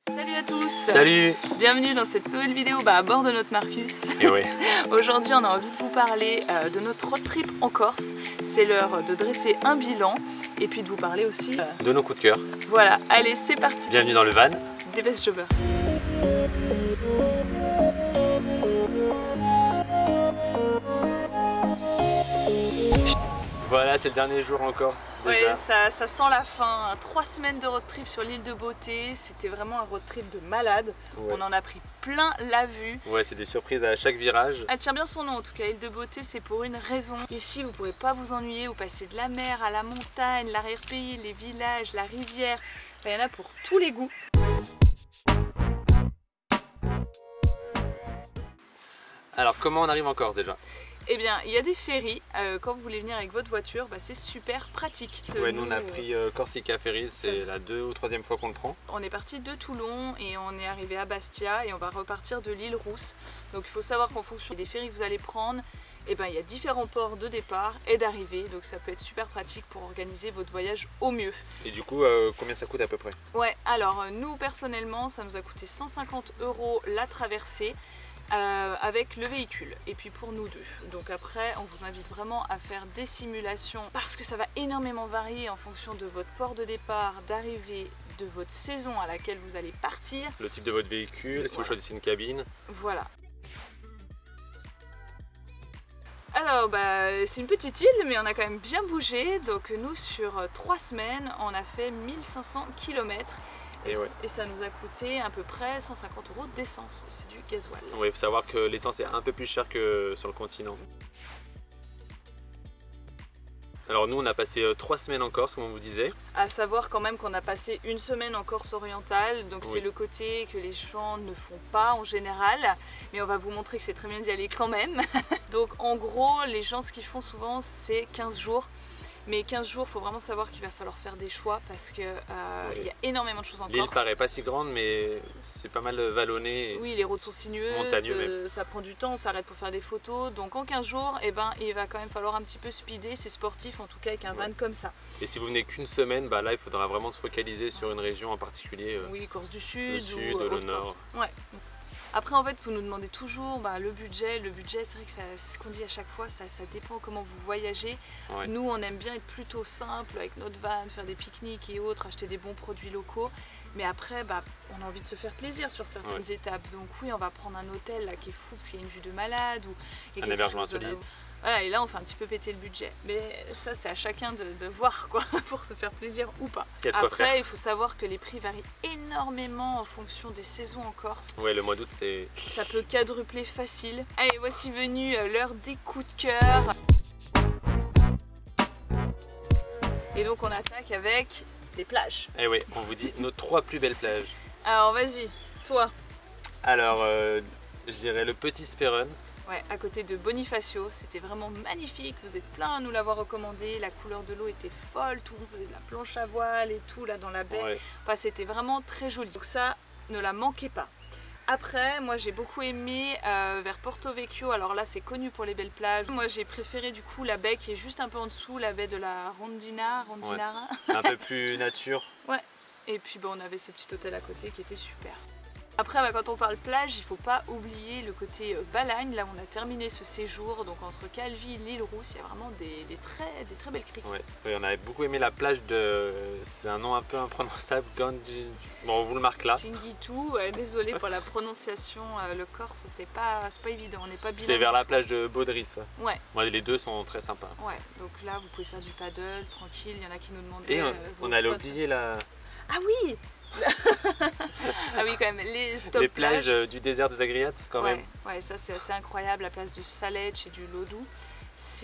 Salut à tous! Salut! Bienvenue dans cette nouvelle vidéo à bord de notre Marcus. Et ouais. Aujourd'hui on a envie de vous parler de notre road trip en Corse. C'est l'heure de dresser un bilan et puis de vous parler aussi de nos coups de cœur. Voilà, allez c'est parti! Bienvenue dans le van des Best Jobbers. Voilà, c'est le dernier jour en Corse déjà. Ouais, ça sent la fin. 3 semaines de road trip sur l'île de Beauté. C'était vraiment un road trip de malade. Ouais. On en a pris plein la vue. Ouais, c'est des surprises à chaque virage. Elle tient bien son nom en tout cas, l'île de Beauté, c'est pour une raison. Ici, vous ne pourrez pas vous ennuyer. Vous passez de la mer à la montagne, l'arrière-pays, les villages, la rivière. Il y en a pour tous les goûts. Alors, comment on arrive en Corse déjà? Eh bien, il y a des ferries, quand vous voulez venir avec votre voiture, c'est super pratique. Ouais, nous on a pris Corsica Ferries, c'est la 2e ou 3e fois qu'on le prend. On est parti de Toulon et on est arrivé à Bastia et on va repartir de l'île Rousse. Donc il faut savoir qu'en fonction des ferries que vous allez prendre, il y a différents ports de départ et d'arrivée. Donc ça peut être super pratique pour organiser votre voyage au mieux. Et du coup, combien ça coûte à peu près? Ouais, alors nous personnellement, ça nous a coûté 150 € la traversée. Avec le véhicule et puis pour nous deux. Donc après on vous invite vraiment à faire des simulations parce que ça va énormément varier en fonction de votre port de départ, d'arrivée, de votre saison à laquelle vous allez partir. Le type de votre véhicule, voilà. Si vous choisissez une cabine. Voilà. Alors c'est une petite île mais on a quand même bien bougé. Donc nous sur 3 semaines on a fait 1500 km. Et ça nous a coûté à peu près 150 € d'essence, c'est du gasoil. Oui, il faut savoir que l'essence est un peu plus chère que sur le continent. Alors nous on a passé 3 semaines en Corse comme on vous disait. À savoir quand même qu'on a passé 1 semaine en Corse orientale, donc c'est le côté que les gens ne font pas en général, mais on va vous montrer que c'est très bien d'y aller quand même. Donc en gros les gens ce qu'ils font souvent c'est 15 jours. Mais 15 jours, il faut vraiment savoir qu'il va falloir faire des choix parce qu'il y a énormément de choses en Corse. L'île paraît pas si grande mais c'est pas mal vallonné. Oui, les routes sont sinueuses, ça prend du temps, on s'arrête pour faire des photos. Donc en 15 jours, il va quand même falloir un petit peu speeder, c'est sportif en tout cas avec un van comme ça. Et si vous venez qu'une semaine, là il faudra vraiment se focaliser sur une région en particulier. Oui, Corse du Sud, le Nord. Ouais. Après en fait vous nous demandez toujours le budget c'est vrai que c'est ce qu'on dit à chaque fois, ça dépend comment vous voyagez. Ouais. Nous on aime bien être plutôt simple avec notre van, faire des pique-niques et autres, acheter des bons produits locaux. Mais après on a envie de se faire plaisir sur certaines étapes. Donc oui on va prendre un hôtel là qui est fou parce qu'il y a une vue de malade ou un hébergement solide. Voilà, et là on fait un petit peu péter le budget. Mais ça c'est à chacun de voir quoi, pour se faire plaisir ou pas. Après il faut savoir que les prix varient énormément en fonction des saisons en Corse. Ouais, le mois d'août c'est... Ça peut quadrupler facile. Allez, voici venue l'heure des coups de cœur. Et donc on attaque avec les plages. Et oui, on vous dit nos 3 plus belles plages. Alors vas-y, toi. Alors je dirais le Petit Sperone. Ouais, à côté de Bonifacio, c'était vraiment magnifique, vous êtes plein à nous l'avoir recommandé, la couleur de l'eau était folle, tout le monde faisait de la planche à voile et tout là dans la baie, c'était vraiment très joli, donc ça, ne la manquez pas. Après, moi j'ai beaucoup aimé vers Porto Vecchio, alors là c'est connu pour les belles plages, moi j'ai préféré du coup la baie qui est juste un peu en dessous, la baie de la Rondinara. Un peu plus nature. Ouais, et puis on avait ce petit hôtel à côté qui était super. Après quand on parle plage, il ne faut pas oublier le côté Balagne, là on a terminé ce séjour, donc entre Calvi et l'île Rousse, il y a vraiment des très belles criques. Ouais. Oui, on avait beaucoup aimé la plage de... c'est un nom un peu imprononçable, Ganji... Bon on vous le marque là. Chinguitu, désolé pour la prononciation, le corse c'est pas évident, on n'est pas bilingue. C'est vers la plage de Baudry ça. Ouais. Moi les deux sont très sympas. Ouais, donc là vous pouvez faire du paddle, tranquille, il y en a qui nous demandaient... Et on allait oublier la... Ah oui. Ah oui quand même, les plages du désert des Agriates quand même. Ouais, ça c'est assez incroyable, la place du Saletch et du Lodou.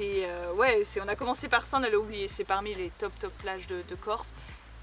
On a commencé par ça, on allait oublier, c'est parmi les top plages de Corse.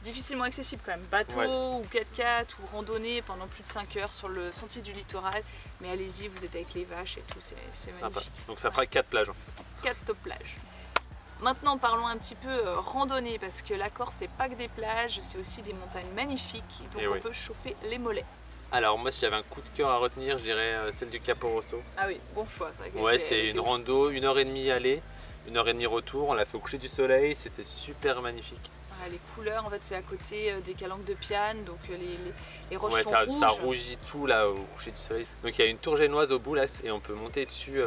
Difficilement accessible quand même, bateau ou 4x4 ou randonnée pendant plus de 5 heures sur le sentier du littoral. Mais allez-y, vous êtes avec les vaches et tout, c'est magnifique. Donc ça fera 4 plages en fait. 4 top plages. Maintenant parlons un petit peu randonnée parce que la Corse c'est pas que des plages, c'est aussi des montagnes magnifiques donc on peut chauffer les mollets. Alors moi si j'avais un coup de cœur à retenir je dirais celle du Capo Rosso. Ah oui, bon choix ça. Ouais, c'est une rando, 1h30 aller, 1h30 retour, on l'a fait au coucher du soleil, c'était super magnifique. Les couleurs, en fait, c'est à côté des calanques de Piane, donc les roches sont ça, rouges. ça rougit tout là au coucher du soleil. Donc il y a une tour génoise au bout là, et on peut monter dessus,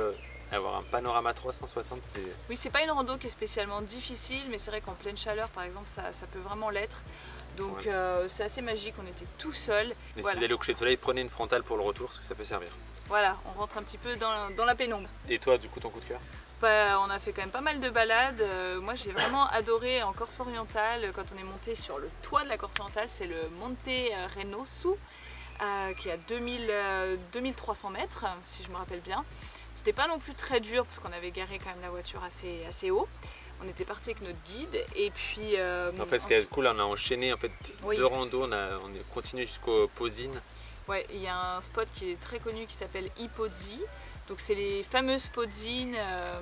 avoir un panorama 360. Oui, c'est pas une rando qui est spécialement difficile, mais c'est vrai qu'en pleine chaleur, par exemple, ça peut vraiment l'être. Donc c'est assez magique, on était tout seul. Et si vous allez au coucher de soleil, prenez une frontale pour le retour, parce que ça peut servir. Voilà, on rentre un petit peu dans la pénombre. Et toi, du coup, ton coup de cœur? On a fait quand même pas mal de balades. Moi, j'ai vraiment adoré en Corse orientale, quand on est monté sur le toit de la Corse orientale, c'est le Monte Renosu, qui est à 2300 mètres, si je me rappelle bien. C'était pas non plus très dur, parce qu'on avait garé quand même la voiture assez haut. On était parti avec notre guide et puis... en fait, ce qui est cool, on a enchaîné en fait, 2 randos, on est continué jusqu'au Pozine. Ouais, il y a un spot qui est très connu qui s'appelle I Pozzi. Donc c'est les fameuses podzines.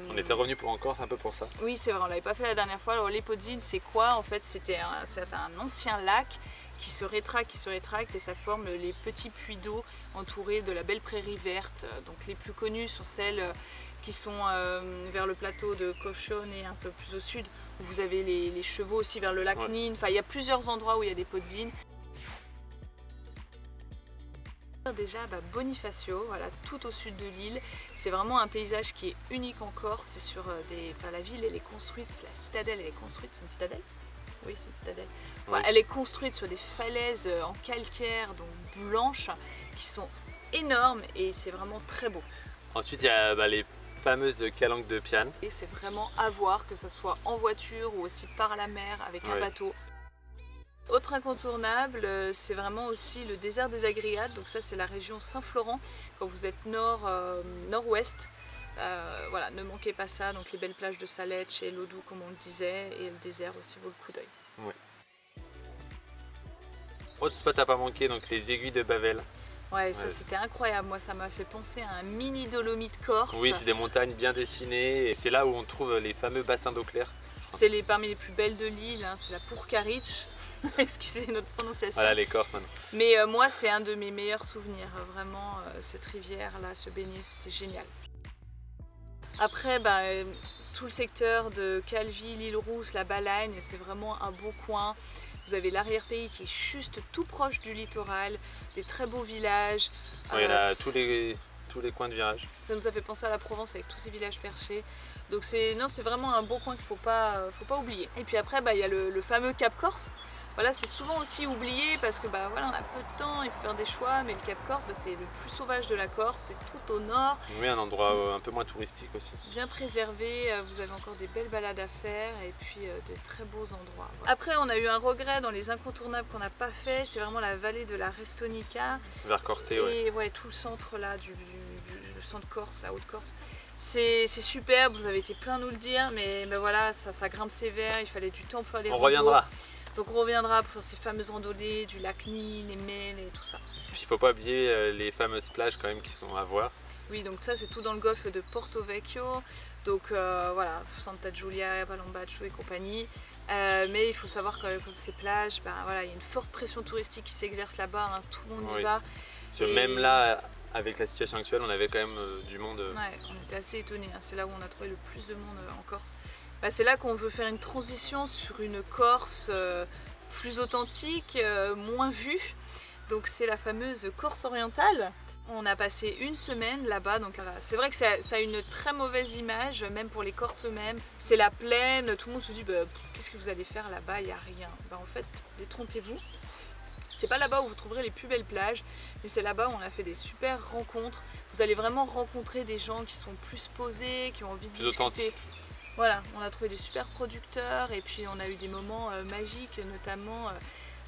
On était revenu en Corse un peu pour ça. Oui, c'est vrai, on l'avait pas fait la dernière fois. Alors les podzines, c'est quoi? En fait, c'est un ancien lac qui se rétracte et ça forme les petits puits d'eau entourés de la belle prairie verte. Donc les plus connus sont celles qui sont vers le plateau de Cochone et un peu plus au sud, où vous avez les chevaux aussi vers le lac Nin. Enfin, il y a plusieurs endroits où il y a des podzines. Déjà Bonifacio, voilà, tout au sud de l'île, c'est vraiment un paysage qui est unique en Corse. C'est sur la ville, elle est construite, la citadelle, elle est construite, c'est une citadelle? Oui, c'est une citadelle. Ouais, elle est construite sur des falaises en calcaire, donc blanches, qui sont énormes et c'est vraiment très beau. Ensuite, il y a les fameuses calanques de Piane. Et c'est vraiment à voir, que ce soit en voiture ou aussi par la mer avec un bateau. Autre incontournable, c'est vraiment aussi le désert des Agriades. Donc ça, c'est la région Saint-Florent. Quand vous êtes nord-ouest, voilà, ne manquez pas ça. Donc les belles plages de Saletch et Lodou, comme on le disait, et le désert aussi vaut le coup d'œil. Ouais. Autre spot à pas manquer, donc les aiguilles de Bavel. Ouais, ça c'était incroyable. Moi, ça m'a fait penser à un mini Dolomite corse. Oui, c'est des montagnes bien dessinées et c'est là où on trouve les fameux bassins d'eau claire. C'est parmi les plus belles de l'île, hein. C'est la Pourcarich. Excusez notre prononciation. Voilà les Corses maintenant. Mais moi, c'est un de mes meilleurs souvenirs. Vraiment, cette rivière-là, se baigner, c'était génial. Après, tout le secteur de Calvi, l'île Rousse, la Balagne, c'est vraiment un beau coin. Vous avez l'arrière-pays qui est juste tout proche du littoral, des très beaux villages. Il y a tous les coins de virage. Ça nous a fait penser à la Provence avec tous ces villages perchés. Donc c'est vraiment un beau coin qu'il ne faut pas oublier. Et puis après, il y a le fameux Cap Corse. Voilà, c'est souvent aussi oublié parce que voilà, on a peu de temps, il faut faire des choix, mais le Cap Corse, c'est le plus sauvage de la Corse, c'est tout au nord. Oui, un endroit un peu moins touristique aussi. Bien préservé, vous avez encore des belles balades à faire et puis de très beaux endroits. Voilà. Après, on a eu un regret dans les incontournables qu'on n'a pas fait, c'est vraiment la vallée de la Restonica. Vers Corté, et tout le centre là, le centre Corse, la Haute-Corse. C'est superbe, vous avez été plein à nous le dire, mais voilà, ça grimpe sévère, il fallait du temps pour faire les randos. On reviendra. Donc on reviendra pour faire ces fameuses randonnées du lac Nin, les Mel et tout ça. Puis il ne faut pas oublier les fameuses plages quand même qui sont à voir. Oui, donc ça c'est tout dans le golfe de Porto Vecchio. Donc voilà, Santa Giulia, Palombaggio et compagnie. Mais il faut savoir que comme ces plages, voilà, il y a une forte pression touristique qui s'exerce là-bas, hein, tout le monde y va. Parce que même là, avec la situation actuelle, on avait quand même du monde. Ouais, on était assez étonnés, hein. C'est là où on a trouvé le plus de monde en Corse. C'est là qu'on veut faire une transition sur une Corse plus authentique, moins vue. Donc c'est la fameuse Corse orientale. On a passé une semaine là-bas, donc c'est vrai que ça a une très mauvaise image, même pour les Corses eux-mêmes. C'est la plaine, tout le monde se dit qu'est-ce que vous allez faire là-bas, il n'y a rien. En fait, détrompez-vous. C'est pas là-bas où vous trouverez les plus belles plages, mais c'est là-bas où on a fait des super rencontres. Vous allez vraiment rencontrer des gens qui sont plus posés, qui ont envie de discuter. Authentique. Voilà, on a trouvé des super producteurs et puis on a eu des moments magiques, notamment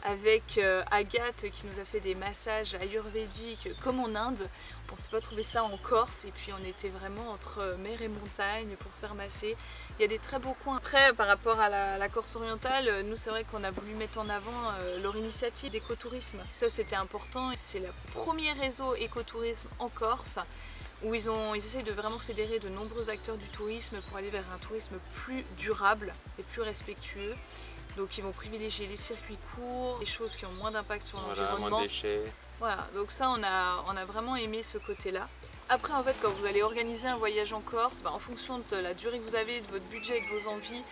avec Agathe qui nous a fait des massages ayurvédiques comme en Inde. On ne pensait pas trouver ça en Corse et puis on était vraiment entre mer et montagne pour se faire masser. Il y a des très beaux coins. Après, par rapport à la Corse orientale, nous c'est vrai qu'on a voulu mettre en avant leur initiative d'écotourisme. Ça c'était important, c'est le premier réseau écotourisme en Corse, où ils essayent de vraiment fédérer de nombreux acteurs du tourisme pour aller vers un tourisme plus durable et plus respectueux. Donc ils vont privilégier les circuits courts, des choses qui ont moins d'impact sur l'environnement. Moins de déchets. Voilà, donc ça on a vraiment aimé ce côté-là. Après en fait quand vous allez organiser un voyage en Corse, en fonction de la durée que vous avez, de votre budget et de vos envies,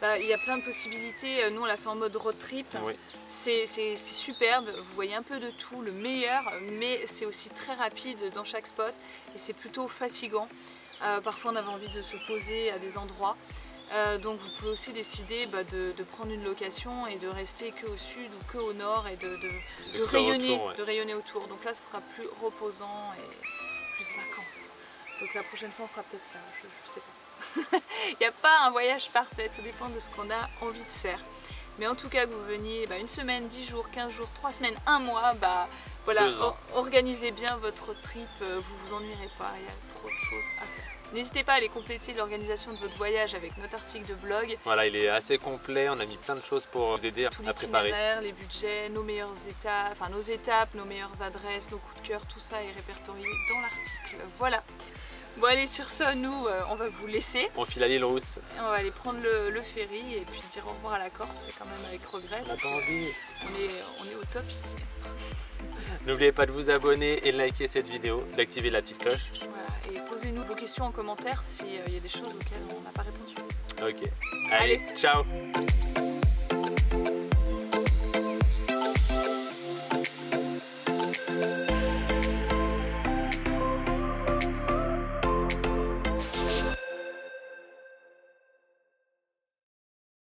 il y a plein de possibilités. Nous on l'a fait en mode road trip. Oui. C'est superbe, vous voyez un peu de tout, le meilleur, mais c'est aussi très rapide dans chaque spot et c'est plutôt fatigant. Parfois on avait envie de se poser à des endroits. Donc vous pouvez aussi décider de prendre une location et de rester que au sud ou que au nord et de rayonner, autour, ouais. De rayonner autour. Donc là ce sera plus reposant et plus vacances. Donc la prochaine fois on fera peut-être ça, je sais pas. Il n'y a pas un voyage parfait, tout dépend de ce qu'on a envie de faire. Mais en tout cas que vous veniez une semaine, 10 jours, 15 jours, 3 semaines, 1 mois, voilà, organisez bien votre trip, vous vous ennuierez pas, il y a trop de choses à faire. N'hésitez pas à aller compléter l'organisation de votre voyage avec notre article de blog. Voilà, il est assez complet, on a mis plein de choses pour vous aider à préparer. Les budgets, nos meilleures étapes, nos étapes, nos meilleures adresses, nos coups de cœur, tout ça est répertorié dans l'article. Voilà. Bon allez, sur ce, nous, on va vous laisser. On file à l'île Rousse. On va aller prendre le ferry et puis dire au revoir à la Corse, c'est quand même avec regret. On a pas envie. On est au top ici. N'oubliez pas de vous abonner et de liker cette vidéo, d'activer la petite cloche. Voilà, et posez-nous vos questions en commentaire s'il y a des choses auxquelles on n'a pas répondu. Ok, allez, ciao.